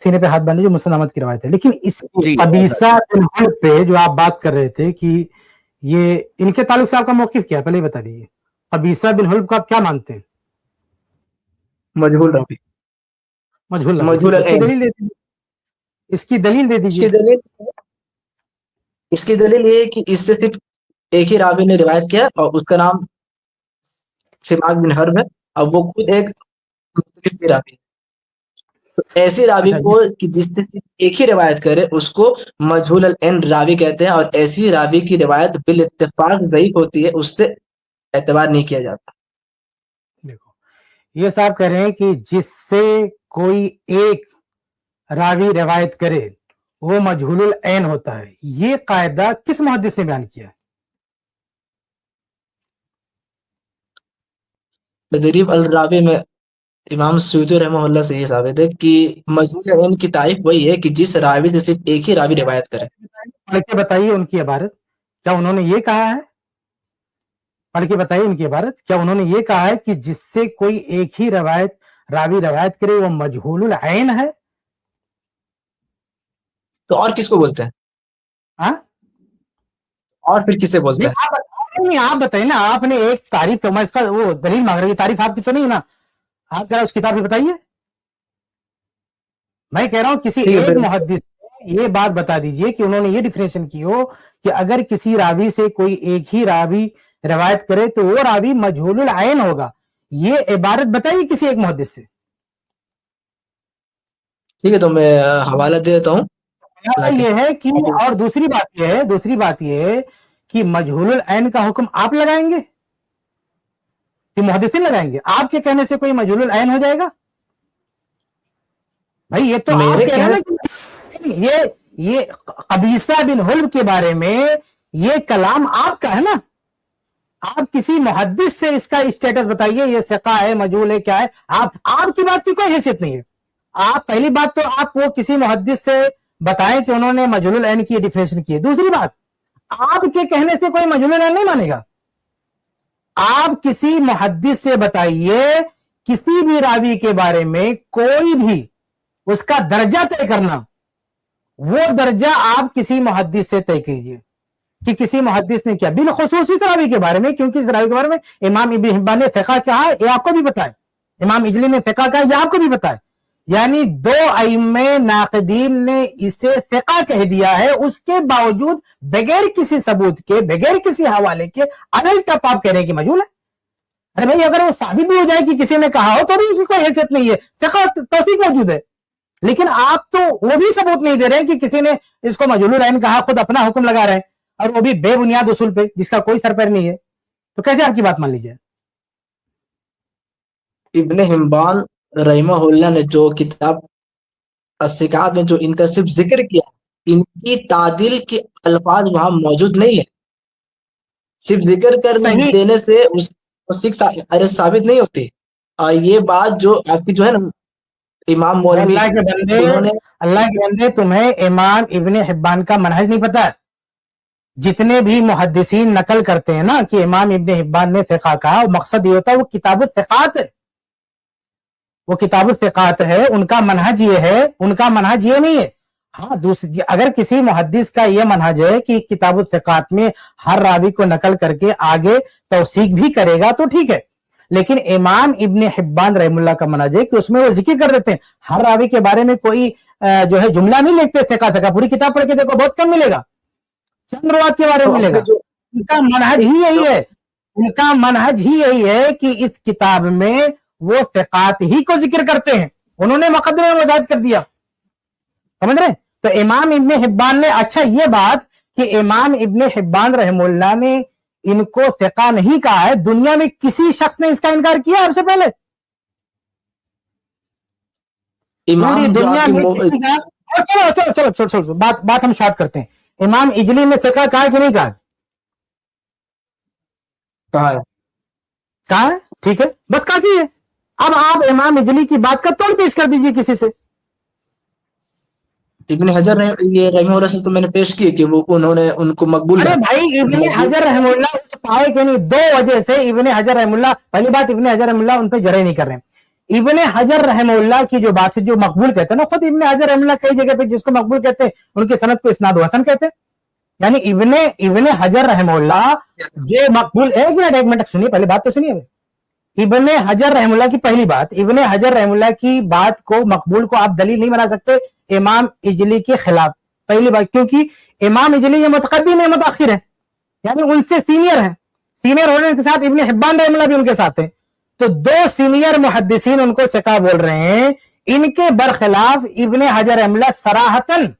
सीने पे हाथ बांधे जो मुस्लिम अहमद की रवायत है। लेकिन इस कबीसा बिन हुल्ब पे जो आप बात कर रहे थे कि ये इनके ताल्लुक से आपका मौकिफ क्या है, पहले ही बता दीजिए। कबीसा बिन हुल्ब को आप क्या मानते हैं? मजहूल रावी, मजहूल मजहूल इसकी दलील दे दीजिए, इसकी दलील दे दीजिए। इसकी दलील ये है कि इससे सिर्फ एक ही रावी ने रिवायत किया और उसका नाम सिमाक बिन हर्ब है, और वो खुद एक मुख्तलिफ रावी। तो ऐसी रावी को कि जिससे सिर्फ एक ही रिवायत करे उसको मजहूल अल-ऐन रावी कहते हैं, और ऐसी रावी की रिवायत बिल इत्तेफाक ज़ईफ होती है, उससे एतबार नहीं किया जाता। देखो, ये साहब कह रहे हैं कि जिससे कोई एक रावी रिवायत करे वो मजहूलुल ऐन होता है। ये कायदा किस मुहद्दिस ने बयान किया? तदरीब अल रावी में इमाम सुयूती रहमहुल्लाह से ये साबित है कि मजहूल ऐन की तारीफ वही है कि जिस रावी से सिर्फ एक ही रावी रिवायत करे। पढ़ के बताइए उनकी इबारत, क्या उन्होंने ये कहा है? पढ़ के बताइए उनकी इबारत, क्या उन्होंने ये कहा है कि जिससे कोई एक ही रावी रिवायत करे वो मजहूलुल ऐन है? तो और किसको बोलते हैं? हाँ, और फिर किसे बोलते हैं? आप बताइए ना, आपने एक तारीफ, तो मैं इसका वो दलील मांग रही, तारीफ आपकी तो नहीं ना, आप जरा उस किताब में बताइए। मैं कह रहा हूं किसी एक मुहद्दिस ये बात बता दीजिए कि उन्होंने ये डिफरेंशिएशन की हो कि अगर किसी रावी से कोई एक ही रावी रिवायत करे तो वो रावी मजहूलुल ऐन होगा। ये इबारत बताइए किसी एक मुहद्दिस से। ठीक है, तो मैं हवाला दे देता हूँ। ये है कि, और दूसरी बात ये है कि मजहूलुल ऐन का हुक्म आप लगाएंगे कि मुहद्दिसीन लगाएंगे? आपके कहने से कोई मजहूलुल ऐन हो जाएगा? भाई ये तो मेरे आप कह रहे हैं कि ये कबीसा बिन हुल्ब के बारे में ये कलाम आपका है ना। आप किसी मुहद्दिस से इसका स्टेटस बताइए, ये सिका है, मजहूल है, क्या है। आपकी बात की कोई हैसियत नहीं है। आप पहली बात तो आप वो किसी मुहद्दिस से बताएं कि उन्होंने मजहूलुल ऐन की डिफिनेशन की है। दूसरी बात, आपके कहने से कोई मजहूलुल ऐन नहीं मानेगा। आप किसी मुहद्दिस से बताइए किसी भी रावी के बारे में कोई भी उसका दर्जा तय करना, वो दर्जा आप किसी मुहद्दिस से तय कीजिए कि किसी मुहद्दिस ने किया, बिलखुसूस इस रावी के बारे में, क्योंकि इस रावी के बारे में इमाम इब्न हिब्बान ने फिक़ा कहा है, ये आपको भी पता है। इमाम इजली ने फिक़ा कहा है, ये आपको भी पता है। यानी दो अइम्मे नाक़दीन ने इसे फिक़ा कह दिया है, उसके बावजूद बगैर किसी सबूत के, बगैर किसी हवाले के अदल टप आप कह रहे हैं कि मजहूल है। अरे भाई, अगर वो साबित भी हो जाए कि किसी ने कहा हो तो भी उसकी कोई हैसियत नहीं है, फिक़ा तौसीक मौजूद है। लेकिन आप तो वो भी सबूत नहीं दे रहे हैं कि किसी ने इसको मजहूलुल ऐन कहा, खुद अपना हुक्म लगा रहे हैं, और वो भी बेबुनियाद उसूल पे जिसका कोई सर पैर नहीं है। तो कैसे आपकी बात मान लीजिए? इब्न हिब्बान रहमहुल्लाह ने जो किताब अस्सिकात में जो इनका सिर्फ जिक्र किया, इनकी तादिल के अल्फाज वहां मौजूद नहीं है। सिर्फ जिक्र कर देने से उसकी साबित नहीं होती। और ये बात जो आपकी जो है ना, इमाम मौलवी, अल्लाह के बंदे, तुम्हें इमाम इब्न हिब्बान का मनहज नहीं पता है। जितने भी मुहद्दिसीन नकल करते हैं ना कि इमाम इब्न हिब्बान ने फिक़ा कहा, मकसद ये होता है वो किताबुल फिक़ात है, वो किताबुल फिक़ात है। उनका मनहज ये है, उनका मनहज ये नहीं है। हाँ, दूसरी, अगर किसी मुहद्दिस का ये मनहज है कि किताबुल फिक़ात में हर रावी को नकल करके आगे तौसीक भी करेगा तो ठीक है, लेकिन इमाम इब्न हिब्बान रहमुल्लाह का मनहज है कि उसमें वो जिक्र कर देते हैं, हर रावी के बारे में कोई जो है जुमला नहीं लिखते फिक़ा। पूरी किताब पढ़ के देखो, बहुत कम मिलेगा, चंद रवात के बारे में मिलेगा। उनका मनहज ही यही है, उनका मनहज ही यही है कि इस किताब में वो फिक़ात ही को जिक्र करते हैं। उन्होंने मुक़द्दिमे में वज़ाहत कर दिया, समझ रहे? तो इमाम इब्न हिब्बान ने, अच्छा ये बात कि इमाम इब्न हिब्बान रहमुल्लाह ने इनको फिक़ा नहीं कहा है, दुनिया में किसी शख्स ने इसका इनकार किया आपसे पहले? पूरी दुनिया में किसी का, चलो बात हम शॉर्ट करते हैं। इमाम इजली ने फिक़ा कहा कि नहीं कहा? कहा है, ठीक है, बस काफी है। अब आप इमाम इजली की बात का तोड़ पेश कर दीजिए किसी से। इब्न हजर ये रहमहुल्लाह से तो मैंने पेश की कि वो उन्होंने उनको मकबूल। अरे भाई, इब्न हजर रहमहुल्लाह पाए कि नहीं, दो वजह से इब्न हजर रहमहुल्लाह, पहली बात इब्न हजर रहमहुल्लाह उन पे जरे नहीं कर रहे हैं। इब्न हजर रहमहुल्लाह की जो बात है, जो मकबूल कहते हैं ना, खुद इब्न हजर रहमहुल्लाह कई जगह पे जिसको मकबूल कहते हैं उनकी सनद को इस्नाद हसन कहते हैं। यानी इब्न हजर रहमहुल्लाह जो मकबूल, एक मिनट सुनिए, पहले बात तो सुनिए। इब्न हजर रहमहुल्लाह की पहली बात, इब्न हजर रहमहुल्लाह की बात को मकबूल को आप दलील नहीं बना सकते इमाम इजली के खिलाफ, पहली बात, क्योंकि इमाम इजली ये मुतकद्दिम है, मुतअखिर है, यानी उनसे सीनियर है। सीनियर होने के साथ इब्न हिब्बान रहमहुल्लाह भी उनके साथ है, तो दो सीनियर मुहद्दिसीन उनको सिका बोल रहे हैं। इनके बरखिलाफ इब्न हजर रहमहुल्लाह सराहतन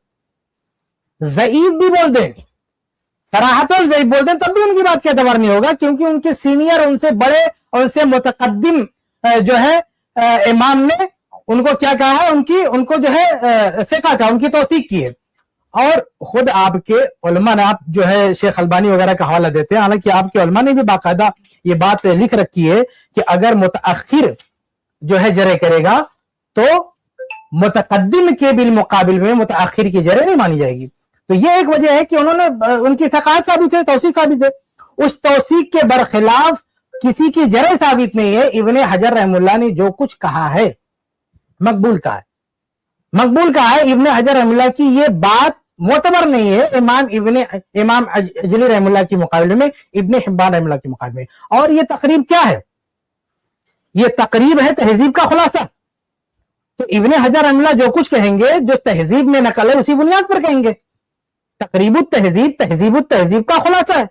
ज़ईफ भी बोल दें, सराहतन ज़ईफ बोल दें, तब भी उनकी बात का एतबार नहीं होगा, क्योंकि उनके सीनियर, उनसे बड़े और उनसे मुतकद्दिम जो है इमाम ने उनको क्या कहा है, उनको जो है सिका कहा, उनकी तौसीक की है। और खुद आपके उलमा ने, आप जो है शेख अलबानी वगैरह का हवाला देते हैं, हालांकि आपके उलमा ने भी बाकायदा ये बात लिख रखी है कि अगर मुतअखिर जो है जरे करेगा तो मुतकद्दिम के बिल मुकाबिल में मुतअखिर की जरे नहीं मानी जाएगी। तो ये एक वजह है कि उन्होंने, उनकी सकात साबित है, तौसीक साबित है, उस तौसीक के बरखिलाफ किसी की जरे साबित नहीं है। इब्न हजर रहमहुल्लाह ने जो कुछ कहा है मकबूल कहा है, मकबूल कहा है। इब्न हजर रहमहुल्लाह की ये बात मोतबर नहीं है इमाम अजली रहमहुल्लाह के मुकाबले में, इब्न हिब्बान रहमहुल्लाह के मुकाबले में। और ये तकरीब क्या है, ये तकरीब है तहजीब का खुलासा। तो इब्न हजर रहमहुल्लाह जो कुछ कहेंगे, जो तहजीब में नकल है, उसी बुनियाद पर कहेंगे। तकरीबुत तहजीब तहजीबुत तहजीब का खुलासा है,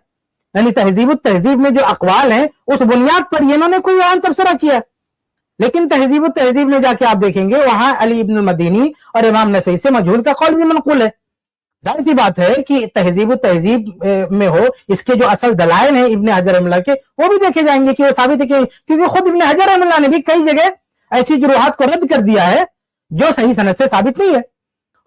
यानी तहजीबुत तहजीब में जो अकवाल हैं उस बुनियाद पर ये इन्होंने कोई आन तबसरा किया। लेकिन तहजीबुत तहजीब में जाके आप देखेंगे वहां अली इब्न मदीनी और इमाम नसई से मजहूल का कौल भी मनकूल है। जाहिर सी बात है कि तहजीबुत तहजीब में हो, इसके जो असल दलाइल हैं इब्न हजर रहमहुल्लाह के, वो भी देखे जाएंगे कि वो साबित है कि, क्योंकि खुद इब्न हजर रहमहुल्लाह ने भी कई जगह ऐसी जुरूहात को रद्द कर दिया है जो सही सनद से साबित नहीं है।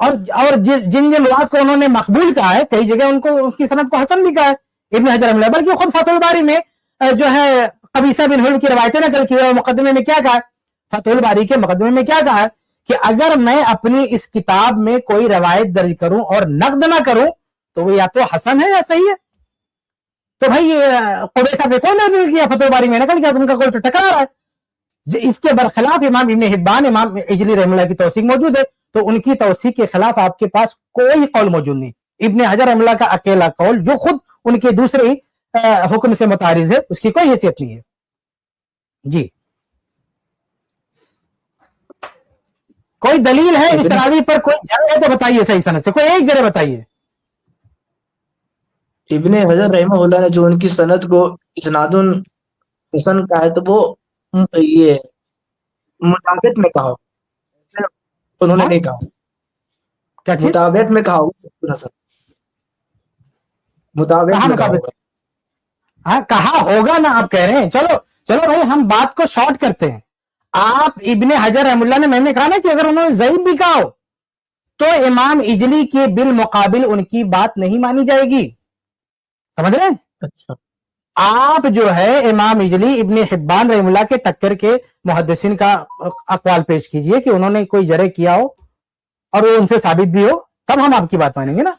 और जिन बात को उन्होंने मकबूल कहा है, कई जगह उनको उनकी सनद को हसन भी कहा है इब्न हजर रहमहुल्लाह। बल्कि खुद फतहुल बारी में जो है कबीसा बिन हुल्ब की रवायतें नकल की है, और मुकदमे में क्या कहा है, फतहुल बारी के मुकदमे में क्या कहा है कि अगर मैं अपनी इस किताब में कोई रवायत दर्ज करूं और नकद ना करूं तो वो या तो हसन है या सही है। तो भाई कुबैसा पे कौन नकल किया, फतहुल बारी में नकल किया, उनका कोई तो टकरा रहा है। इसके बरखिलाफ इमाम इब्न हिब्बान, इमाम इजली रहमहुल्लाह की तौसीक मौजूद है, तो उनकी तौसीक के खिलाफ आपके पास कोई कौल मौजूद नहीं। इब्न हजर रहमहुल्लाह का अकेला कौल, जो खुद उनके दूसरे हुक्म से मुतारिज है, उसकी कोई हैसियत नहीं है। जी, कोई दलील है इस रावी पर, कोई जरे है तो बताइए, सही सनद से कोई एक जरे बताइए। इब्न हजर रहमहुल्लाह ने जो उनकी सनद को इस्नादुन हसन कहा है, तो वो ये मुताबित में कहा, उन्होंने नहीं कहा, क्या चीज? मुताबित में कहा होगा, मुताबित में कहा होगा। हाँ, कहा होगा ना, आप कह रहे हैं। चलो चलो भाई, हम बात को शॉर्ट करते हैं। आप इब्न हजर रहमहुल्लाह ने, मैंने कहा ना कि अगर उन्होंने ज़ईफ भी कहा हो तो इमाम इजली के बिल मुकाबिल उनकी बात नहीं मानी जाएगी। समझ रहे हैं? अच्छा, आप जो है इमाम इजली इब्न हिब्बान रहमहुल्लाह के टक्कर के मुहद्दिसीन का अक़वाल पेश कीजिए कि उन्होंने कोई जरे किया हो और वो उनसे साबित भी हो, तब हम आपकी बात मानेंगे ना।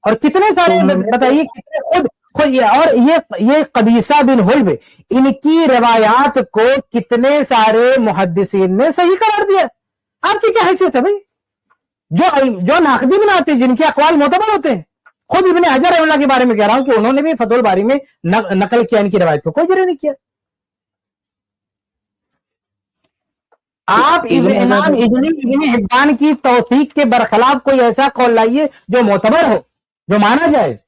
और कितने सारे बताइए, खुद और ये कबीसा बिन हुल्ब, इनकी रवायात को कितने सारे मुहद्दिसीन ने सही करार दिया। आपकी क्या हैसियत है भाई, जो नाकदी बनाते हैं, जिनके अक़वाल मोतबर होते हैं। खुद इब्न हजर रहमहुल्लाह के बारे में कह रहा हूं कि उन्होंने भी फतहुल बारी में नकल किया इनकी रवायत को, कोई जरे नहीं किया। आप इमाम इजली इब्न हिब्बान की तौसीक के बरखिलाफ कोई ऐसा कौल लाइए जो मोतबर हो, जो माना जाए।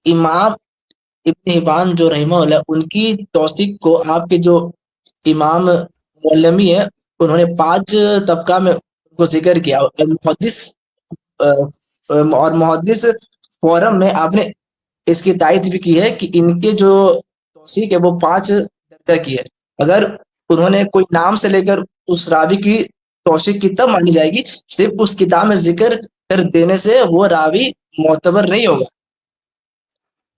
इमाम इब्न हिब्बान जो रहमहुल्लाह, उनकी तौसीक को आपके जो इमाम मुअल्लमी है, उन्होंने 5 तबका में उनको जिक्र किया, और मुहद्दिस फोरम में आपने इसकी तायद भी की है कि इनके जो तौसीक है वो 5 दर्जा की है। अगर उन्होंने कोई नाम से लेकर उस रावी की तौसीक की तब मानी जाएगी, सिर्फ उस किताब में जिक्र कर देने से वो रावी मोतबर नहीं होगा।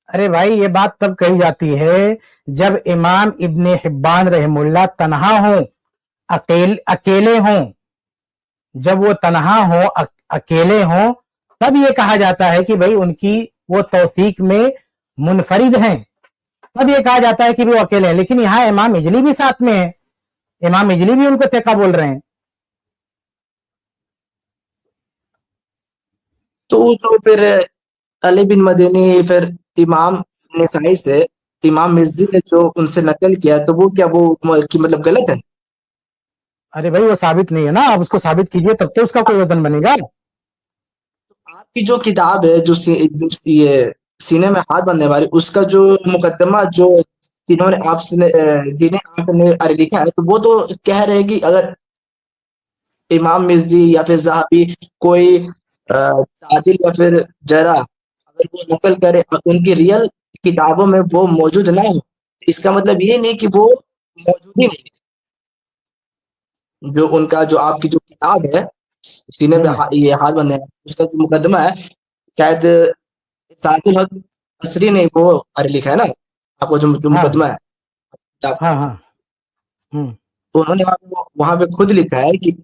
अरे भाई, ये बात तब कही जाती है जब इमाम इब्न हिब्बान रहमहुल्लाह तन्हा हो, अकेले हों। जब वो तन्हा हो, अकेले हों, तब ये कहा जाता है कि भाई उनकी वो तौसीक में मुनफरिद हैं, तब ये कहा जाता है कि वो अकेले हैं। लेकिन यहाँ इमाम इजली भी साथ में है, इमाम इजली भी उनको थिका बोल रहे हैं। तो जो फिर अली बिन मदीनी फिर इमाम नसाई से इमाम मिज़्ज़ी ने जो उनसे नकल किया, तो वो क्या वो कि मतलब गलत है? अरे भाई वो साबित नहीं है ना, आप उसको साबित कीजिए तब तो उसका कोई वजन बनेगा। आपकी जो किताब है जो ये सीने में हाथ बांधने वाली, उसका जो मुकदमा जो जिन्होंने आपने जिन्हें आपने लिखा है, तो वो तो कह रहे हैं कि अगर इमाम मिज़्ज़ी या फिर ज़हाबी कोई तादिल या फिर जरा अगर वो नकल करे और उनकी रियल किताबों में वो मौजूद ना हो, इसका मतलब ये नहीं कि वो मौजूद ही नहीं है। जो उनका जो आपकी जो किताब है सीने पे ये हाथ बंधे हैं, उसका जो मुकदमा है शायद साकिब हक असरी ने वो लिखा है ना, आपको जो हाँ मुकदमा है किताब का, हाँ हाँ। तो उन्होंने वहां पे खुद लिखा है कि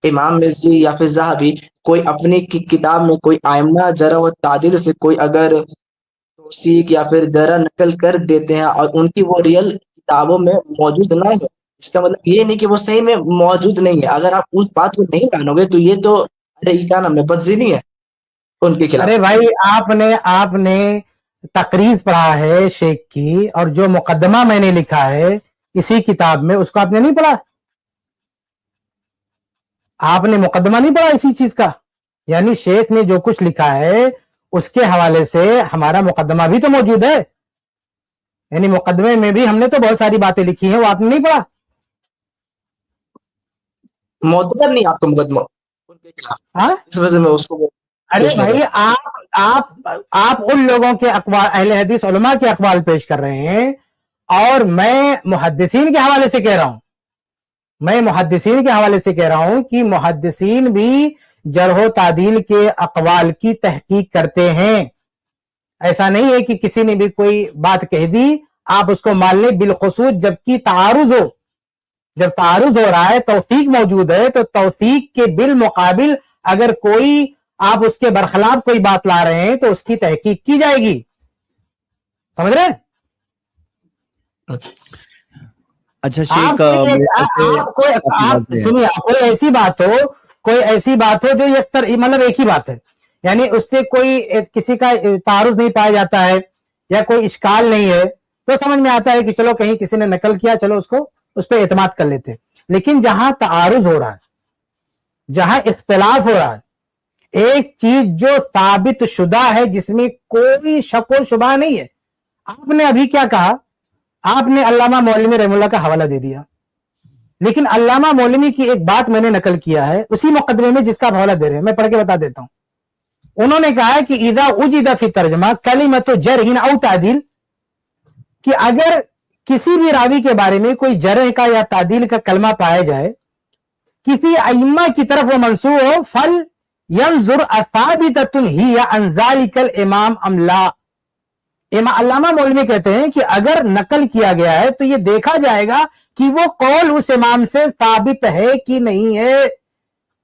इमाम मिज़्ज़ी या फिर ज़हाबी कोई अपनी किताब में कोई आइम्मा जरा व तादिल से कोई अगर तौसीक या फिर जरा नकल कर देते हैं और उनकी वो रियल किताबों में मौजूद ना हो, इसका मतलब ये नहीं कि वो सही में मौजूद नहीं है। अगर आप उस बात को नहीं मानोगे तो ये तो अरे ये क्या नाम है, बदज़ीनी है उनके खिलाफ। अरे भाई आपने आपने तकरीज पढ़ा है शेख की, और जो मुकदमा मैंने लिखा है इसी किताब में उसको आपने नहीं पढ़ा? आपने मुकदमा नहीं पढ़ा इसी चीज का? यानी शेख ने जो कुछ लिखा है उसके हवाले से हमारा मुकदमा भी तो मौजूद है। यानी मुकदमे में भी हमने तो बहुत सारी बातें लिखी हैं, वो आपने नहीं पढ़ा? मोतबर नहीं आपका मुकदमा उनके खिलाफ, हाँ? इस वजह से मैं उसको अरे पेश कर भाई रहा हूँ। आप उन लोगों के अकवाल, अहले हदीस उलमा के अकवाल पेश कर रहे हैं, और मैं मुहद्दिसीन के हवाले से कह रहा हूं, मैं मुहद्दिसीन के हवाले से कह रहा हूं कि मुहद्दिसीन भी जरह तादील के अकवाल की तहकीक करते हैं। ऐसा नहीं है कि किसी ने भी कोई बात कह दी आप उसको मान लें, बिलखुसूस जबकि तारुज हो, जब तारुज हो रहा है, तौसीक मौजूद है, तो तौसीक के बिल मुकाबिल अगर कोई आप उसके बरखिलाफ कोई बात ला रहे हैं तो उसकी तहकीक की जाएगी। समझ रहे हैं? अच्छा आप सुनिए, कोई ऐसी बात हो जो मतलब एक ही बात है, यानी उससे कोई किसी का तारुज नहीं पाया जाता है या कोई इश्काल नहीं है, तो समझ में आता है कि चलो कहीं किसी ने नकल किया, चलो उसको उस पर एतमाद कर लेते हैं। लेकिन जहां तारुज हो रहा है, जहां इख्तिलाफ हो रहा है, एक चीज जो साबित शुदा है जिसमें कोई शक और शुबा नहीं है, आपने अभी क्या कहा? आपने अल्लामा मौलवी रहमुल्लाह का हवाला दे दिया, लेकिन अल्लामा मौलवी की एक बात मैंने नकल किया है उसी मुकदमे में जिसका हवाला दे रहे हैं, मैं पढ़ के बता देता हूं। उन्होंने कहा है कि इदा उजिदा फी तर्जमा कलिमत जरहिन औ तादील, कि अगर किसी भी रावी के बारे में कोई जरह का या तादील का कलमा पाया जाए, किसी अइम्मा की तरफ वो मंसूब हो, फल यंजुर असाबिततुन हिया अन ज़ालिकल इमाम अमला। अल्लामा मौलवी कहते हैं कि अगर नकल किया गया है तो ये देखा जाएगा कि वो कौल उस इमाम से साबित है कि नहीं है।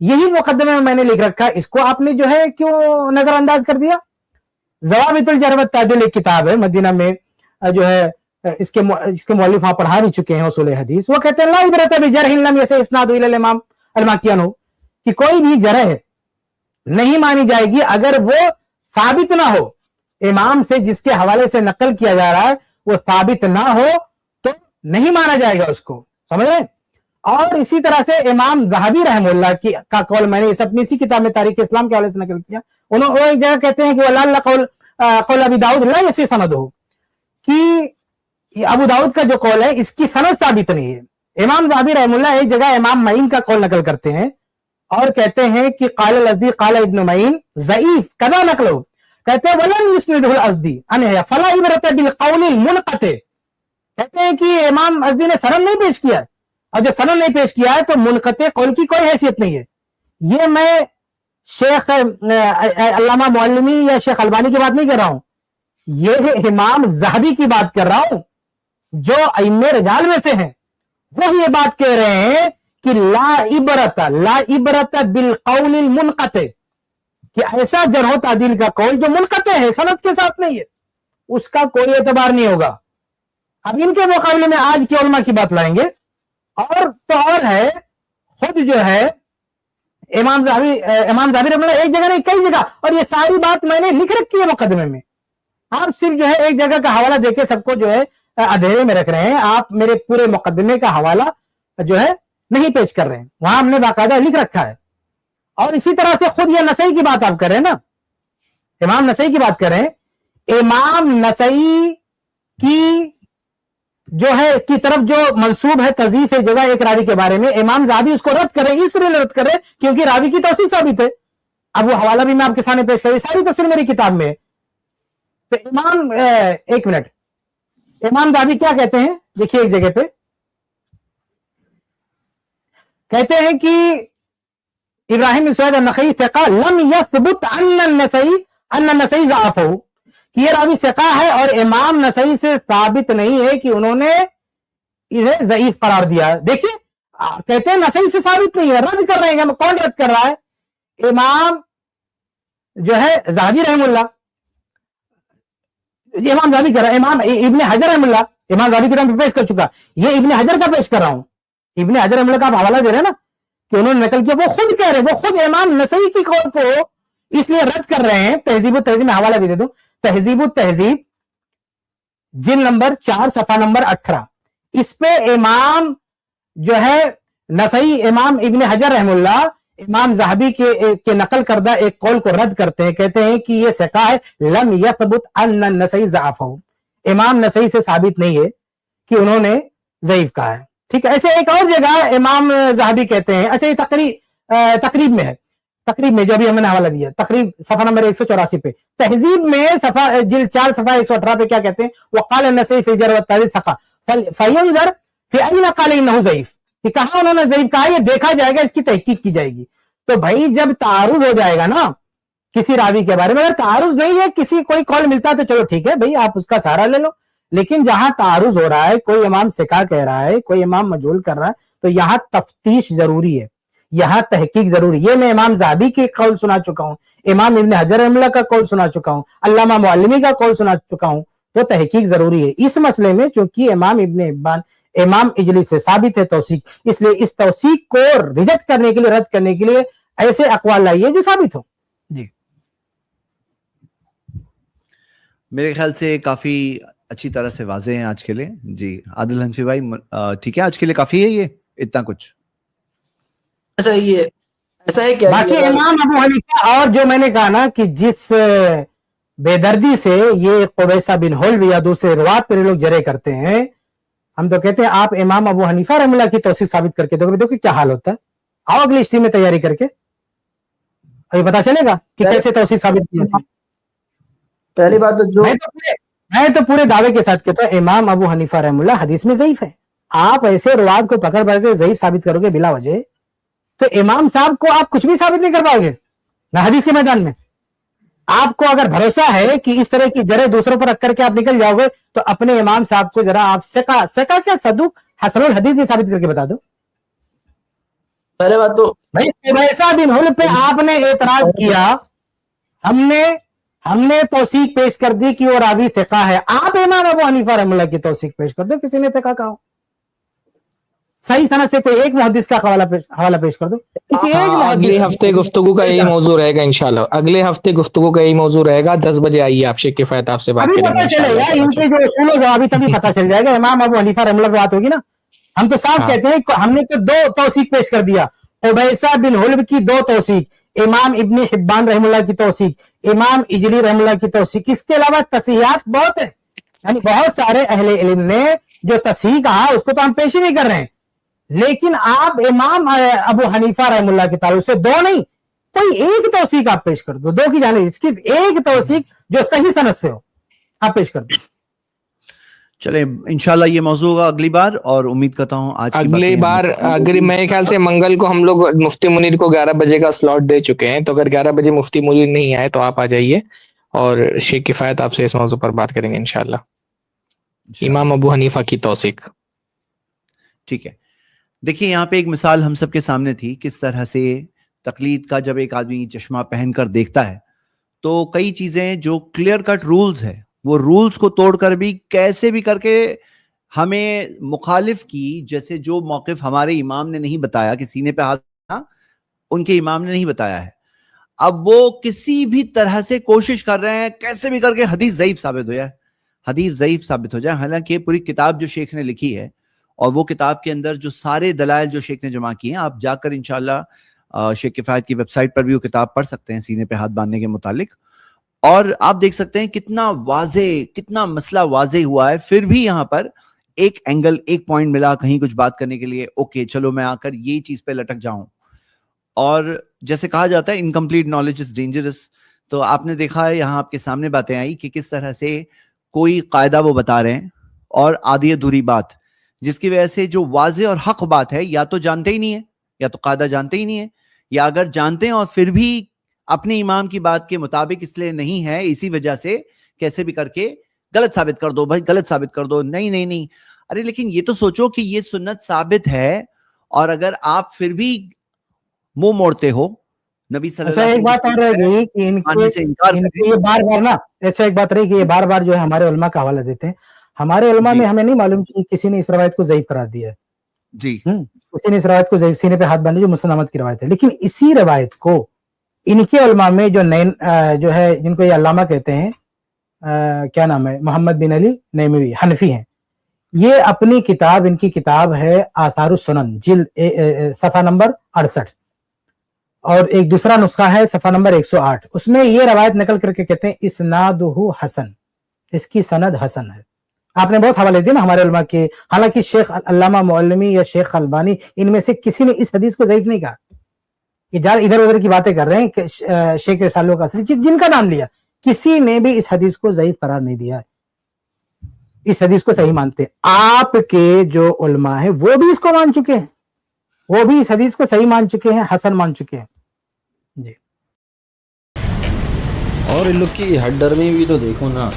यही मुकदमे में मैंने लिख रखा है, इसको आपने जो है क्यों नजरअंदाज कर दिया? ज़वाबितुल जर्ह व तादील एक किताब है मदीना में, जो है इसके मौलिफ वहां पढ़ा भी चुके हैं उसूल हदीस। वो कहते हैं ला इबरत बिजरहिन लम यसे इस्नादु इलल इमाम अल-माकियानो, कि कोई भी जरह नहीं मानी जाएगी अगर वो साबित ना हो, इमाम से जिसके हवाले से नकल किया जा रहा है वो साबित ना हो तो नहीं माना जाएगा उसको। समझ रहे हैं? और इसी तरह से इमाम ज़हाबी रहमुल्लाह की का कौल मैंने इस अपनी इसी किताब में तारीख इस्लाम के हवाले से नकल किया। उन्होंने एक जगह कहते हैं कि वल्लाह कौल अबी दाऊद ला यसी सनद हो, कि अबू दाऊद का जो कौल है इसकी सनद साबित नहीं है। इमाम ज़हाबी रहमुल्लाह एक जगह इमाम मईन का कौल नकल करते हैं और कहते हैं कि काल अज़दी काल इब्न मईन ज़ईफ कदा नकलो, कहते हैं वलन युस्निदुल अज़दी अन फला इबरत बिल कौलिल मुनक़ते, कहते हैं कि इमाम अज़दी ने सनद नहीं पेश किया, और जो सनद नहीं पेश किया है तो मुनक़ते कौल की कोई हैसियत नहीं है। ये मैं शेख अल्लामा मौलवी या शेख अलबानी की बात नहीं कर रहा हूं, ये इमाम ज़हाबी की बात कर रहा हूं जो अइम्मे रिजाल में से हैं। वो ये बात कह रहे हैं कि ला इबरत बिल कौलिल मुनक़ते, कि ऐसा जरह तादील का कौल जो मुनक़ते है, सनद के साथ नहीं है, उसका कोई एतबार नहीं होगा। اب ان کے مقابلے میں آج کی علماء کی بات لائیں گے. اور تو اور ہے, خود جو ہے امام زاہبی رحمہ اللہ ایک جگہ نہیں کئی جگہ, اور یہ ساری بات میں نے لکھ رکھی ہے مقدمے میں. آپ صرف جو ہے ایک جگہ کا حوالہ دے کے سب کو جو ہے اندھیرے میں رکھ رہے ہیں, آپ میرے پورے مقدمے کا حوالہ جو ہے نہیں پیش کر رہے ہیں, وہاں ہم نے باقاعدہ لکھ رکھا ہے. اور اسی طرح سے خود یہ نسائی کی بات آپ کر رہے ہیں نا, امام نسائی کی بات کر رہے ہیں, امام نسائی کی جو ہے کی طرف جو منسوب ہے تضعیف جگہ ایک راوی کے بارے میں, امام زاہبی اس کو رد کر رہے ہیں, اس لیے رد کر رہے ہیں کیونکہ راوی کی توثیق ثابت ہے. اب وہ حوالہ بھی میں آپ کے سامنے پیش کر, ساری تفسیر میری کتاب میں ہے. تو امام ایک منٹ, امام زاہبی کیا کہتے ہیں دیکھیے ایک جگہ پہ کہتے ہیں کہ ابراہیم بن سوید النخعی ثقہ لم یثبت ان النسائی ضعفہ, کہ یہ راوی ثقہ ہے اور امام نسائی سے ثابت نہیں ہے کہ انہوں نے انہیں ضعیف قرار دیا. دیکھیے کہتے ہیں نسائی سے ثابت نہیں ہے, رد کر رہے ہیں. کون رد کر رہا ہے؟ امام جو ہے زاہبی رحم اللہ, امام زاہبی کہہ رہا ہے, امام ابن حجر رحم اللہ, امام زاہبی کی طرف پیش کر چکا, یہ ابن حجر کا پیش کر رہا ہوں. ابن حجر رحم اللہ کا آپ حوالہ دے رہے ہیں نا کہ انہوں نے نقل کیا, وہ خود کہہ رہے ہیں, وہ خود امام نسائی کی قول کو اس لیے رد کر رہے ہیں. تہذیب التہذیب میں حوالہ بھی دے دوں, تہذیب التہذیب جلد نمبر 4 صفحہ نمبر 18, اس پہ امام جو ہے نسائی, امام ابن حجر رحم اللہ امام زاہبی کے نقل کردہ ایک قول کو رد کرتے ہیں, کہتے ہیں کہ یہ ثقہ ہے, لم یثبت ان النسائی ضعفہ, امام نسائی سے ثابت نہیں ہے کہ انہوں نے ضعیف کہا ہے. ٹھیک ہے, ایسے ایک اور جگہ امام زاہبی کہتے ہیں, اچھا یہ تقریب میں ہے, تقریب میں جو ابھی ہم نے حوالہ دیا, تقریب صفحہ نمبر 184 پہ, تہذیب میں صفحہ جلد 4 صفحہ 118 پہ کیا کہتے ہیں, وقال النسائی فی الجرح والتعدیل ثقہ فینظر فی این قال انہ ضعیف, کہ کہاں انہوں نے ضعیف کہا, یہ دیکھا جائے گا, اس کی تحقیق کی جائے گی. تو بھائی جب تعارض ہو جائے گا نا کسی راوی کے بارے میں, اگر تعارض نہیں ہے, کسی کوئی قول ملتا ہے تو چلو ٹھیک ہے بھائی آپ اس کا سہارا لے لو, لیکن جہاں تعارض ہو رہا ہے, کوئی امام ثقہ کہہ رہا ہے, کوئی امام مجہول کر رہا ہے, تو یہاں تفتیش ضروری ہے, یہاں تحقیق ضروری. یہ میں امام زاہبی کی قول سنا چکا ہوں, امام ابن حجر رحمہ اللہ کا قول سنا چکا ہوں, علامہ معلمی کا قول سنا چکا ہوں, تو تحقیق ضروری ہے اس مسئلے میں, چونکہ امام ابن حبان امام اجلی سے ثابت ہے توثیق, اس لیے اس توثیق کو ریجیکٹ کرنے کے لیے, رد کرنے کے لیے ایسے اقوال لائیے جو ثابت ہو. جی میرے خیال سے کافی اچھی طرح سے واضح ہیں آج کے لیے. جی عادل حنفی بھائی ٹھیک ہے, آج کے لیے کافی ہے یہ اتنا کچھ. اچھا یہ ایسا ہے کیا, باقی امام ابو حنیفہ, اور جو میں نے کہا نا کہ جس بے دردی سے یہ قبیصہ بن حلب یا دوسرے روات پر لوگ جرے کرتے ہیں, ہم تو کہتے ہیں آپ امام ابو حنیفہ رحمہ اللہ کی توثیق ثابت کر کے دیکھو کیا حال ہوتا ہے. آؤ اگلی اسٹریم میں تیاری کر کے ابھی پتا چلے گا کہ کیسے توثیق ثابت کی جاتی ہے. پہلی بات تو جو میں تو پورے دعوے کے ساتھ کہتا ہوں امام ابو حنیفہ رحمہ اللہ حدیث میں ضعیف ہے. آپ ایسے روات کو پکڑ کے ضعیف ثابت کرو گے بلا وجہ, تو امام صاحب کو آپ کچھ بھی ثابت نہیں کر پاؤ گے نہ حدیث کے میدان میں. آپ کو اگر بھروسہ ہے کہ اس طرح کی جرے دوسروں پر رکھ کر کے آپ نکل جاؤ گے, تو اپنے امام صاحب کو ذرا آپ ثقہ کیا صدوق حسن الحدیث بھی ثابت کر کے بتا دو. پہلے بات تو بھائی قبیصہ بن حلب پہ آپ نے اعتراض کیا, ہم نے توثیق پیش کر دی کہ وہ راوی ثقہ ہے, آپ امام ابو حنیفہ رحمہ اللہ کی توثیق پیش کر دو, کسی نے ثقہ کہا ہو, صحیح سند سے کوئی ایک محدث کا حوالہ پیش کر دو. کسی ایک اگلے ہفتے گفتگو کا یہی موضوع رہے گا انشاءاللہ, اگلے ہفتے گفتگو کا یہی موضوع رہے گا. 10 بجے آئیے, آپ شیخ کفایت آپ سے بات ابھی کریں پتہ چلے گا, ان کے جو اصول و ضوابط ابھی پتہ چل جائے گا. امام ابو حنیفہ رحمہ اللہ کی بات ہوگی نا, ہم تو صاف کہتے ہیں ہم نے تو 2 توثیق پیش کر دیا, قبیصہ بن حلب کی 2 توثیق, امام ابن حبان رحمہ اللہ کی توثیق, امام اجلی رحمہ اللہ کی توثیق. اس کے علاوہ تصحیحات بہت ہیں, یعنی بہت سارے اہل علم نے جو تصحیح کہا اس کو تو ہم پیش ہی نہیں کر رہے ہیں, لیکن آپ امام ابو حنیفہ رحمہ اللہ کے تعلق سے 2 نہیں, کوئی ایک توثیق آپ پیش کر دو, 2 کی جانب, اس کی ایک توثیق جو صحیح سند سے ہو آپ پیش کر دو. چلیں انشاءاللہ یہ موضوع ہوگا اگلی بار, اور امید کرتا ہوں آج اگلی بار اگر میرے خیال سے منگل کو ہم لوگ مفتی منیر کو 11 بجے کا سلاٹ دے چکے ہیں, تو اگر 11 بجے مفتی منیر نہیں آئے تو آپ آ جائیے, اور شیخ کفایت آپ سے اس موضوع پر بات کریں گے انشاءاللہ. امام ابو حنیفہ کی توثیق. ٹھیک ہے. دیکھیے یہاں پہ ایک مثال ہم سب کے سامنے تھی, کس طرح سے تقلید کا جب ایک آدمی چشمہ پہن کر دیکھتا ہے تو کئی چیزیں جو کلیئر کٹ رولز ہے, وہ رولز کو توڑ کر بھی کیسے بھی کر کے ہمیں مخالف کی جیسے جو موقف ہمارے امام نے نہیں بتایا کہ سینے پہ ہاتھ رکھنا، ان کے امام نے نہیں بتایا ہے، اب وہ کسی بھی طرح سے کوشش کر رہے ہیں کیسے بھی کر کے حدیث ضعیف ثابت ہو جائے، حدیث ضعیف ثابت ہو جائے، حالانکہ پوری کتاب جو شیخ نے لکھی ہے اور وہ کتاب کے اندر جو سارے دلائل جو شیخ نے جمع کیے ہیں، آپ جا کر انشاءاللہ شیخ کفایت کی ویب سائٹ پر بھی وہ کتاب پڑھ سکتے ہیں سینے پہ ہاتھ باندھنے کے متعلق، اور آپ دیکھ سکتے ہیں کتنا واضح، کتنا مسئلہ واضح ہوا ہے، پھر بھی یہاں پر ایک اینگل، ایک پوائنٹ ملا کہیں کچھ بات کرنے کے لیے، اوکے چلو میں آ کر یہ چیز پہ لٹک جاؤں. اور جیسے کہا جاتا ہے انکمپلیٹ نالج از ڈینجرس، تو آپ نے دیکھا ہے یہاں آپ کے سامنے باتیں آئی کہ کس طرح سے کوئی قاعدہ وہ بتا رہے ہیں اور آدھی ادھوری بات، جس کی وجہ سے جو واضح اور حق بات ہے یا تو جانتے ہی نہیں ہے، یا تو قاعدہ جانتے ہی نہیں ہے، یا اگر جانتے ہیں اور پھر بھی اپنے امام کی بات کے مطابق اس لیے نہیں ہے، اسی وجہ سے کیسے بھی کر کے غلط ثابت کر دو، بھائی غلط ثابت کر دو، نہیں نہیں نہیں. ارے لیکن یہ تو سوچو کہ یہ سنت ثابت ہے، اور اگر آپ پھر بھی منہ موڑتے ہو نبی صلی اللہ اچھا علیہ ایک بات اور رہ گئی کہ ماننے سے انکار ان کر کے یہ بار بار نا، اچھا ایک بات رہی کہ یہ بار بار جو ہے ہمارے علماء کا حوالہ دیتے ہیں، ہمارے علماء جی میں ہمیں نہیں معلوم کہ کسی نے اس روایت کو ضعیف قرار دیا ہے، جی کسی نے اس روایت کو ضعیف، سینے پہ ہاتھ باندھے جو مسند احمد کی روایت ہے، لیکن اسی روایت کو ان کے علماء میں جو جو ہے جن کو یہ علامہ کہتے ہیں، کیا نام ہے، محمد بن علی نیموی، حنفی ہیں، یہ اپنی کتاب، ان کی کتاب ہے آثار السنن، جلد صفحہ نمبر 68، اور ایک دوسرا نسخہ ہے صفحہ نمبر 108، اس میں یہ روایت نقل کر کے کہتے ہیں اسنادہ حسن، اس کی سند حسن ہے. آپ نے بہت حوالے دیے نا ہمارے علماء کے، حالانکہ شیخ علامہ معلمی یا شیخ البانی ان میں سے کسی نے اس حدیث کو ضعیف نہیں کہا. یہ جان ادھر ادھر کی باتیں کر رہے ہیں کہ شیخ رسالوں کا اصلی جن کا نام لیا، کسی نے بھی اس حدیث کو ضعیف قرار نہیں دیا ہے، اس حدیث کو صحیح مانتے ہیں. آپ کے جو علماء ہیں وہ بھی اس کو مان چکے ہیں، وہ بھی اس حدیث کو صحیح مان چکے ہیں، حسن مان چکے ہیں. جی اور ان لوگ کی ہٹ ڈرمی بھی تو دیکھو نا،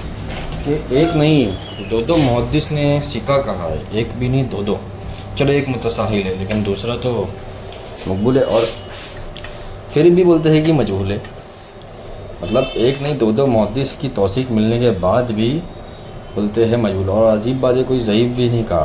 کہ ایک نہیں دو محدث نے سکہ کہا ہے، ایک بھی نہیں دو. چلو ایک متساہل ہے لیکن دوسرا تو مقبول ہے، اور پھر بھی بولتے ہیں کہ مجہول ہے. مطلب ایک نہیں دو محدث کی توثیق ملنے کے بعد بھی بولتے ہیں مجہول، اور عجیب بات ہے کوئی ضعیف بھی نہیں کہا.